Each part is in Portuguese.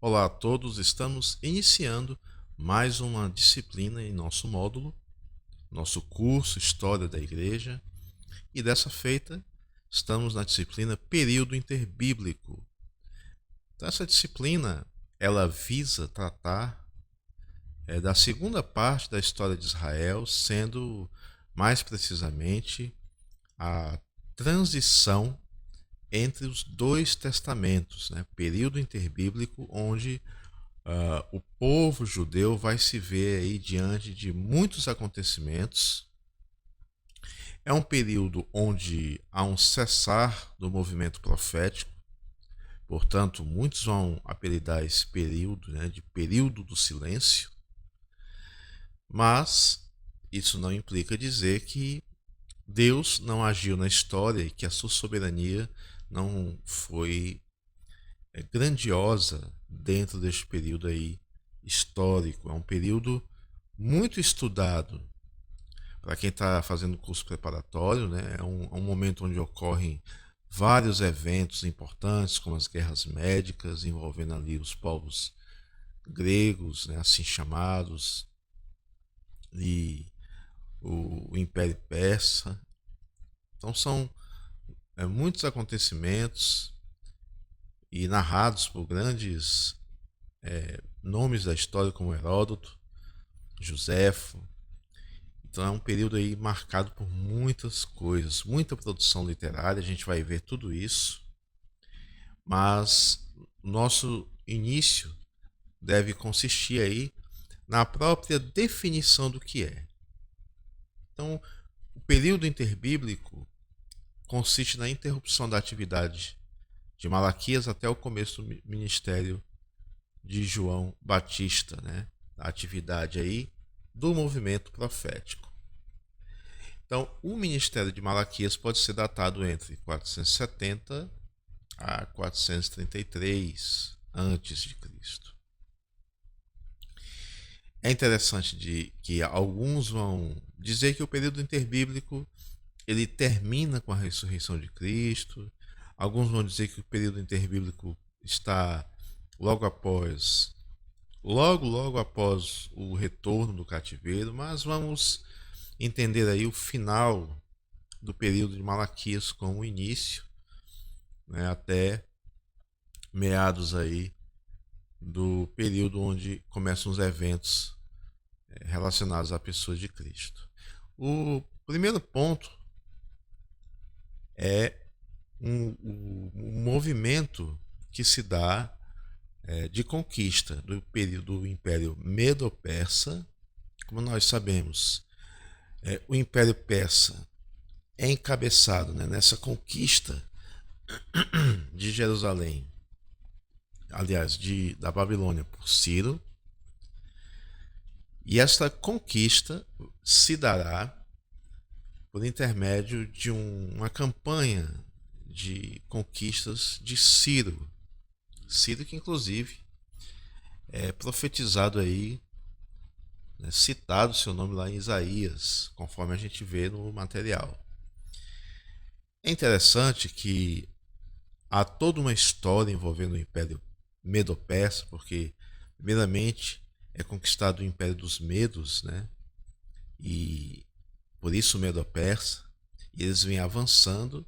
Olá a todos, estamos iniciando mais uma disciplina em nosso módulo, nosso curso História da Igreja, e dessa feita estamos na disciplina Período Interbíblico. Então, essa disciplina ela visa tratar da segunda parte da história de Israel, sendo mais precisamente a transição entre os dois testamentos, período interbíblico, onde o povo judeu vai se ver aí diante de muitos acontecimentos. É um período onde há um cessar do movimento profético, portanto, muitos vão apelidar esse período de período do silêncio, mas isso não implica dizer que Deus não agiu na história e que a sua soberania não foi grandiosa dentro deste período aí histórico. É um período muito estudado para quem está fazendo curso preparatório, É um momento onde ocorrem vários eventos importantes, como as guerras médicas, envolvendo ali os povos gregos, assim chamados, e o Império Persa. Então são muitos acontecimentos e narrados por grandes nomes da história como Heródoto, Joséfo. Então é um período aí marcado por muitas coisas, muita produção literária, a gente vai ver tudo isso, mas o nosso início deve consistir aí na própria definição do que é. Então, o período interbíblico consiste na interrupção da atividade de Malaquias até o começo do ministério de João Batista, a atividade aí do movimento profético. Então, o ministério de Malaquias pode ser datado entre 470 a 433 antes de Cristo. É interessante que alguns vão dizer que o período interbíblico ele termina com a ressurreição de Cristo. Alguns vão dizer que o período interbíblico está logo após o retorno do cativeiro, mas vamos entender aí o final do período de Malaquias como o início, até meados aí do período onde começam os eventos relacionados à pessoa de Cristo. O primeiro ponto é um movimento que se dá de conquista do período do Império Medo-Persa. Como nós sabemos, o Império Persa é encabeçado nessa conquista de Jerusalém, aliás, da Babilônia por Ciro, e esta conquista se dará por intermédio de uma campanha de conquistas de Ciro. Ciro que inclusive é profetizado aí, citado seu nome lá em Isaías, conforme a gente vê no material. É interessante que há toda uma história envolvendo o Império Medo-Persa, porque primeiramente é conquistado o Império dos Medos, e por isso o Medo-Persa, e eles vêm avançando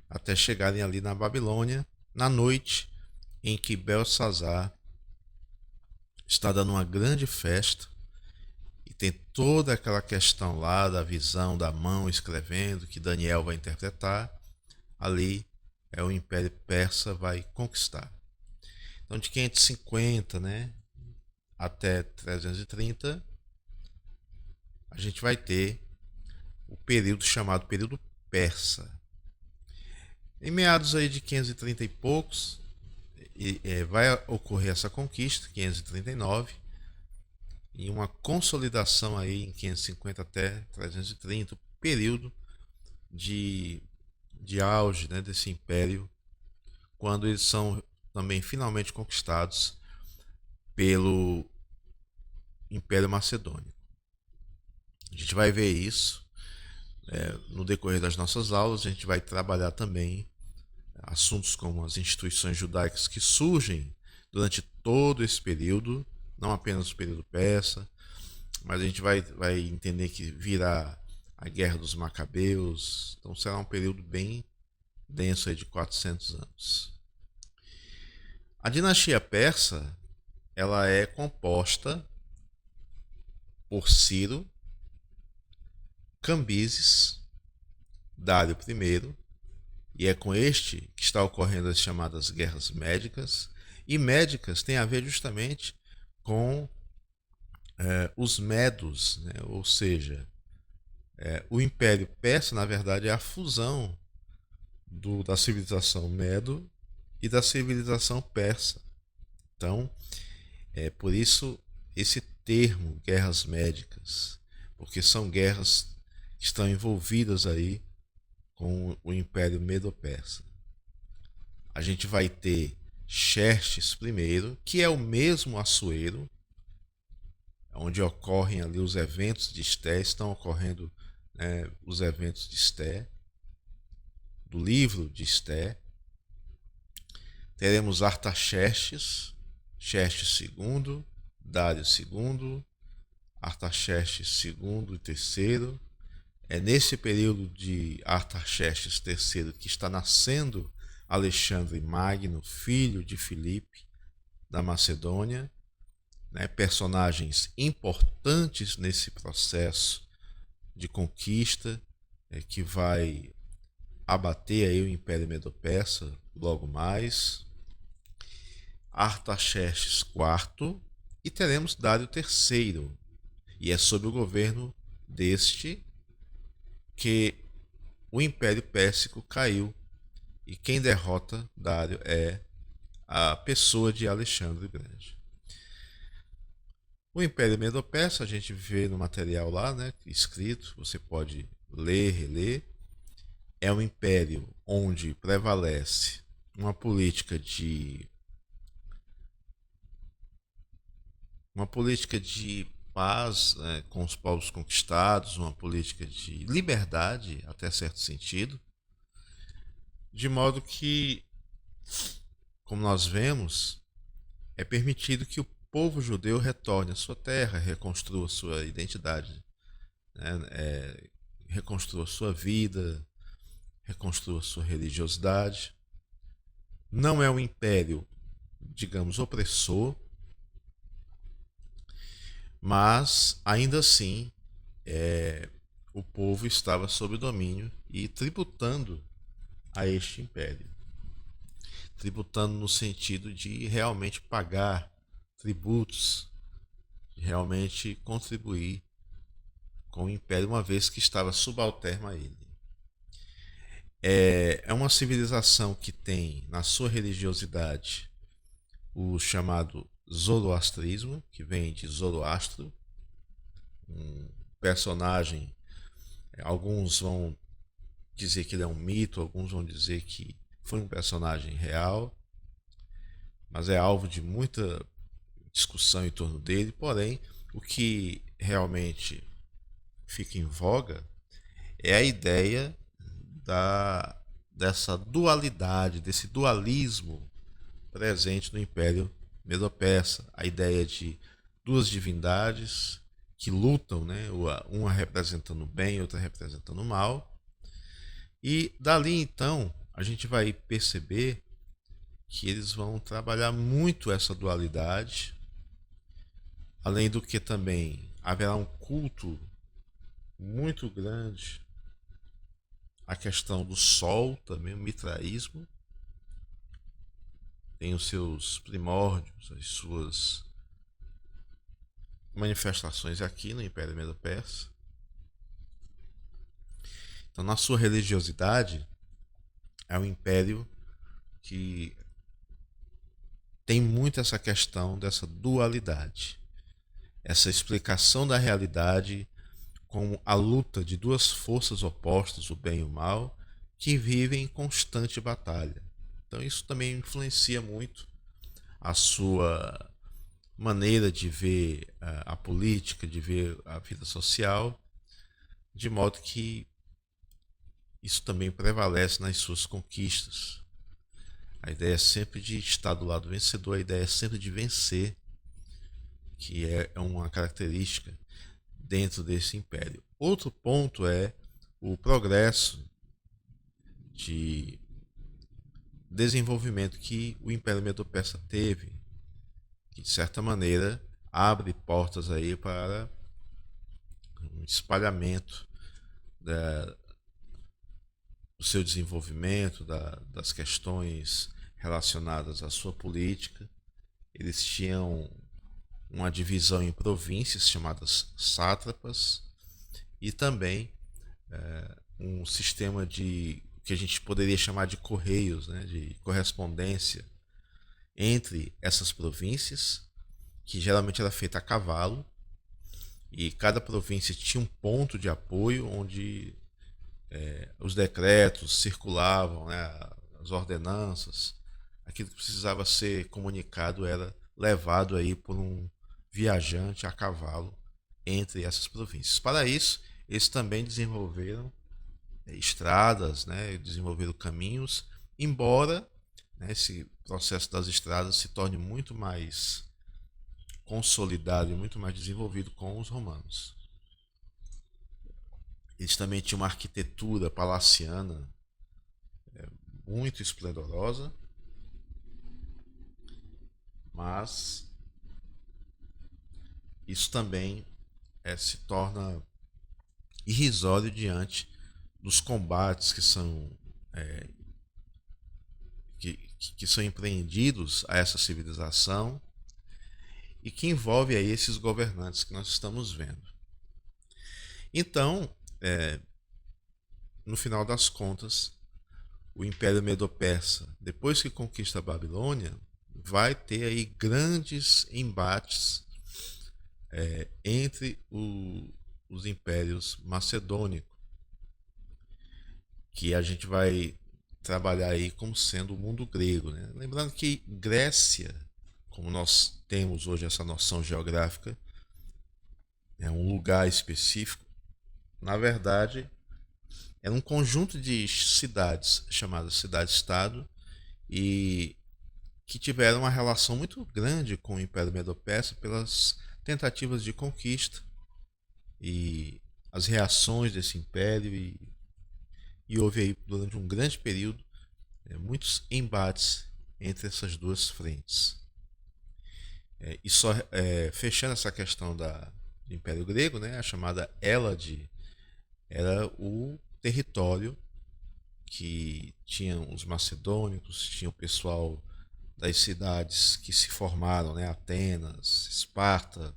até chegarem ali na Babilônia, na noite em que Belsazar está dando uma grande festa, e tem toda aquela questão lá da visão da mão escrevendo, que Daniel vai interpretar. Ali o Império Persa vai conquistar. Então, de 550 até 330, a gente vai ter o período chamado período persa. Em meados aí de 530 e poucos, vai ocorrer essa conquista, 539, e uma consolidação aí em 550 até 330, período de auge desse império, quando eles são também finalmente conquistados pelo Império Macedônico. A gente vai ver isso no decorrer das nossas aulas. A gente vai trabalhar também assuntos como as instituições judaicas que surgem durante todo esse período, não apenas o período persa, mas a gente vai entender que virá a Guerra dos Macabeus, então será um período bem denso aí de 400 anos. A dinastia persa, ela é composta por Ciro, Cambises, Dário I, e é com este que está ocorrendo as chamadas guerras médicas, e médicas tem a ver justamente com os medos, né? Ou seja, o Império Persa, na verdade, é a fusão da civilização medo e da civilização persa. Então, por isso esse termo, guerras médicas, porque são guerras que estão envolvidas aí com o Império Medo-Persa. A gente vai ter Xerxes I, que é o mesmo Assuero, onde ocorrem ali os eventos de Esté, estão ocorrendo, né, os eventos de Esté, do livro de Esté. Teremos Artaxerxes, Xerxes II, Dário II, Artaxerxes II e III. É nesse período de Artaxerxes III que está nascendo Alexandre Magno, filho de Filipe, da Macedônia, né? Personagens importantes nesse processo de conquista, que vai abater aí o Império Medo-Persa logo mais. Artaxerxes IV, e teremos Dário III, e é sob o governo deste que o Império Pérsico caiu, e quem derrota Dário é a pessoa de Alexandre o Grande. O Império Medo-Persa, a gente vê no material lá, né, escrito, você pode ler, reler. É um império onde prevalece uma política de paz, né, com os povos conquistados, uma política de liberdade até certo sentido, de modo que, como nós vemos, é permitido que o povo judeu retorne à sua terra, reconstrua sua identidade, né, reconstrua sua vida, reconstrua sua religiosidade. Não é um império, digamos, opressor, mas ainda assim o povo estava sob domínio e tributando a este império. Tributando no sentido de realmente pagar tributos, de realmente contribuir com o império, uma vez que estava subalterno a ele. É uma civilização que tem na sua religiosidade o chamado zoroastrismo, que vem de Zoroastro, um personagem. Alguns vão dizer que ele é um mito, alguns vão dizer que foi um personagem real, mas é alvo de muita discussão em torno dele. Porém, o que realmente fica em voga é a ideia dessa dualidade, desse dualismo presente no Império Medo-Persa, a ideia de duas divindades que lutam, né, uma representando o bem, outra representando o mal. E dali então a gente vai perceber que eles vão trabalhar muito essa dualidade, além do que também haverá um culto muito grande à questão do sol, também o mitraísmo tem os seus primórdios, as suas manifestações aqui no Império Medo-Persa. Então, na sua religiosidade, é um império que tem muito essa questão dessa dualidade, essa explicação da realidade como a luta de duas forças opostas, o bem e o mal, que vivem em constante batalha. Então isso também influencia muito a sua maneira de ver a política, de ver a vida social, de modo que isso também prevalece nas suas conquistas. A ideia é sempre de estar do lado vencedor, a ideia é sempre de vencer, que é uma característica dentro desse império. Outro ponto é o progresso de desenvolvimento que o Império Medo-Persa teve, que de certa maneira abre portas aí para um espalhamento do seu desenvolvimento, das questões relacionadas à sua política. Eles tinham uma divisão em províncias chamadas sátrapas e também um sistema de que a gente poderia chamar de correios, né, de correspondência entre essas províncias, que geralmente era feita a cavalo, e cada província tinha um ponto de apoio onde os decretos circulavam, né, as ordenanças, aquilo que precisava ser comunicado era levado aí por um viajante a cavalo entre essas províncias. Para isso, eles também desenvolveram estradas, né, desenvolveram caminhos, embora, né, esse processo das estradas se torne muito mais consolidado e muito mais desenvolvido com os romanos. Eles também tinham uma arquitetura palaciana muito esplendorosa, mas isso também se torna irrisório diante dos combates que são empreendidos a essa civilização e que envolve aí esses governantes que nós estamos vendo. Então, no final das contas, o Império Medo-Persa, depois que conquista a Babilônia, vai ter aí grandes embates entre os impérios macedônicos, que a gente vai trabalhar aí como sendo o mundo grego, né? Lembrando que Grécia, como nós temos hoje essa noção geográfica, é um lugar específico. Na verdade, era um conjunto de cidades chamadas cidade-estado e que tiveram uma relação muito grande com o Império Medo-Persa pelas tentativas de conquista e as reações desse império e houve aí durante um grande período muitos embates entre essas duas frentes. E só fechando essa questão do Império Grego, né, a chamada Hélade era o território que tinham os macedônicos, tinha o pessoal das cidades que se formaram, né, Atenas, Esparta,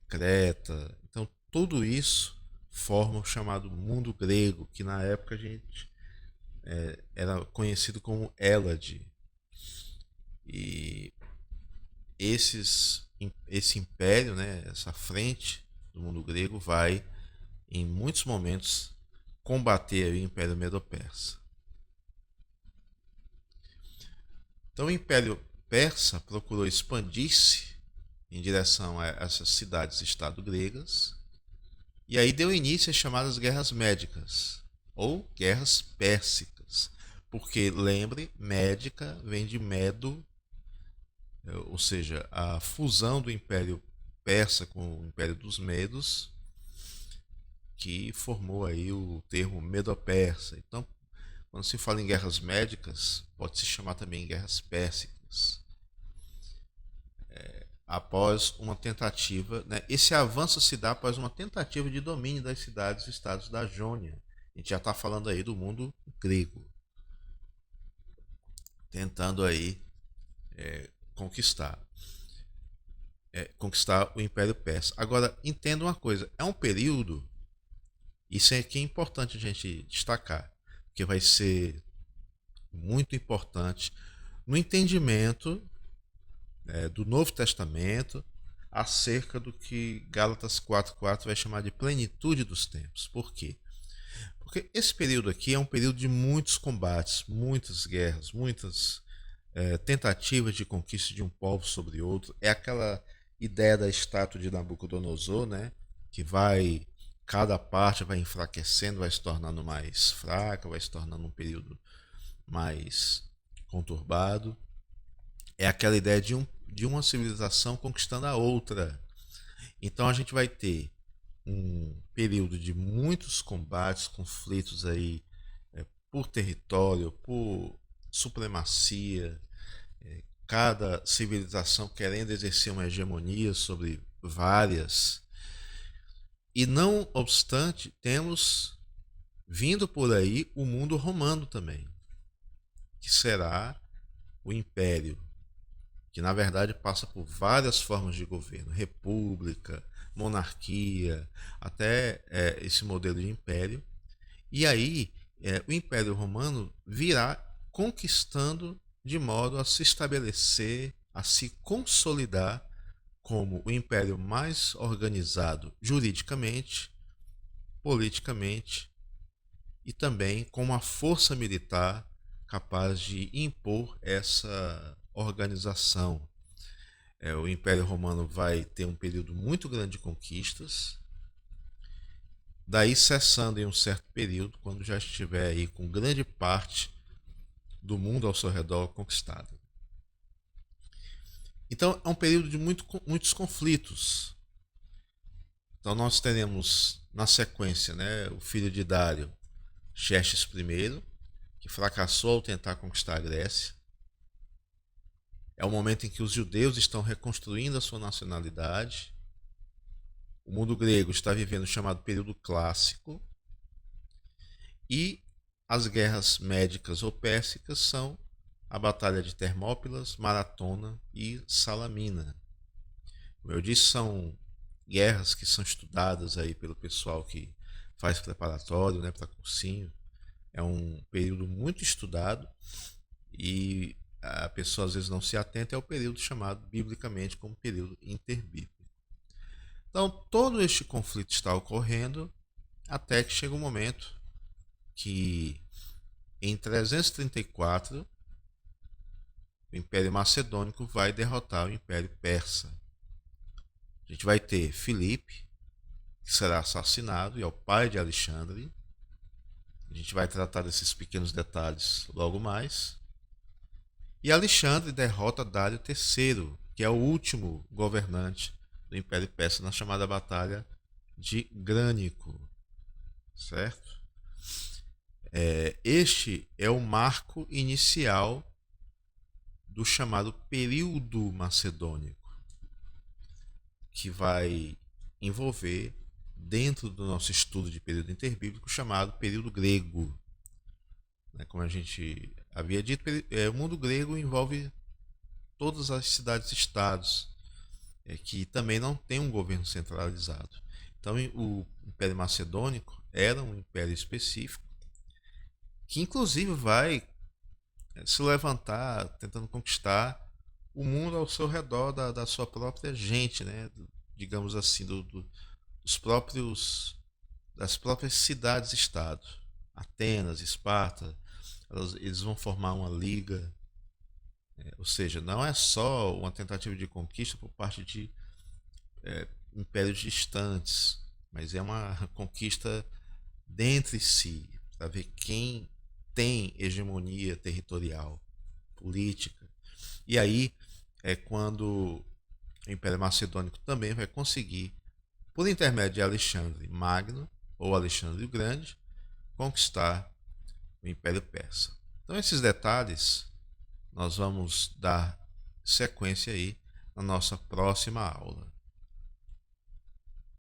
Creta. Então tudo isso forma o chamado mundo grego, que na época a gente era conhecido como Hélade. E esse império, né, essa frente do mundo grego vai em muitos momentos combater o Império Medo-Persa. Então o Império Persa procurou expandir-se em direção a essas cidades-estado gregas e aí deu início às chamadas Guerras Médicas ou Guerras Pérsicas, porque lembre, médica vem de Medo, ou seja, a fusão do Império Persa com o Império dos Medos, que formou aí o termo Medo-Persa. Então, quando se fala em guerras médicas, pode se chamar também guerras pérsicas. Após uma tentativa, né, esse avanço se dá após uma tentativa de domínio das cidades e estados da Jônia. A gente já está falando aí do mundo grego, tentando aí conquistar o Império Persa. Agora, entenda uma coisa, é um período, isso aqui é importante a gente destacar, que vai ser muito importante no entendimento do Novo Testamento acerca do que Gálatas 4:4 vai chamar de plenitude dos tempos. Por quê? Porque esse período aqui é um período de muitos combates, muitas guerras, muitas tentativas de conquista de um povo sobre outro. É aquela ideia da estátua de Nabucodonosor, né? Que cada parte vai enfraquecendo, vai se tornando mais fraca, vai se tornando um período mais conturbado. É aquela ideia de uma civilização conquistando a outra. Então a gente vai ter um período de muitos combates, conflitos aí por território, por supremacia, cada civilização querendo exercer uma hegemonia sobre várias. E não obstante, temos vindo por aí o mundo romano também, que será o império, que na verdade passa por várias formas de governo, república, monarquia, até esse modelo de império. E aí o Império Romano virá conquistando de modo a se estabelecer, a se consolidar como o império mais organizado juridicamente, politicamente e também com uma força militar capaz de impor essa organização. O Império Romano vai ter um período muito grande de conquistas, daí cessando em um certo período, quando já estiver aí com grande parte do mundo ao seu redor conquistado. Então é um período de muitos conflitos. Então nós teremos na sequência, né, o filho de Dário, Xerxes I, que fracassou ao tentar conquistar a Grécia. É o momento em que os judeus estão reconstruindo a sua nacionalidade. O mundo grego está vivendo o chamado período clássico. E as guerras médicas ou pérsicas são a Batalha de Termópilas, Maratona e Salamina. Como eu disse, são guerras que são estudadas aí pelo pessoal que faz preparatório, né, para cursinho. É um período muito estudado e a pessoa às vezes não se atenta ao período chamado biblicamente como período interbíblico. Então, todo este conflito está ocorrendo até que chega um momento que em 334 o Império Macedônico vai derrotar o Império Persa. A gente vai ter Filipe, que será assassinado e é o pai de Alexandre. A gente vai tratar desses pequenos detalhes logo mais. E Alexandre derrota Dário III, que é o último governante do Império Persa na chamada Batalha de Grânico. Certo? Este é o marco inicial do chamado período macedônico, que vai envolver, dentro do nosso estudo de período interbíblico, chamado período grego. Como a gente havia dito, o mundo grego envolve todas as cidades-estados, que também não tem um governo centralizado. Então, o Império Macedônico era um império específico, que inclusive vai se levantar, tentando conquistar o mundo ao seu redor da sua própria gente, né? Digamos assim, das próprias cidades-estado. Atenas, Esparta, eles vão formar uma liga, ou seja, não é só uma tentativa de conquista por parte de impérios distantes, mas é uma conquista dentre si, para ver quem tem hegemonia territorial, política. E aí é quando o Império Macedônico também vai conseguir, por intermédio de Alexandre Magno ou Alexandre o Grande, conquistar o Império Persa. Então esses detalhes nós vamos dar sequência aí na nossa próxima aula.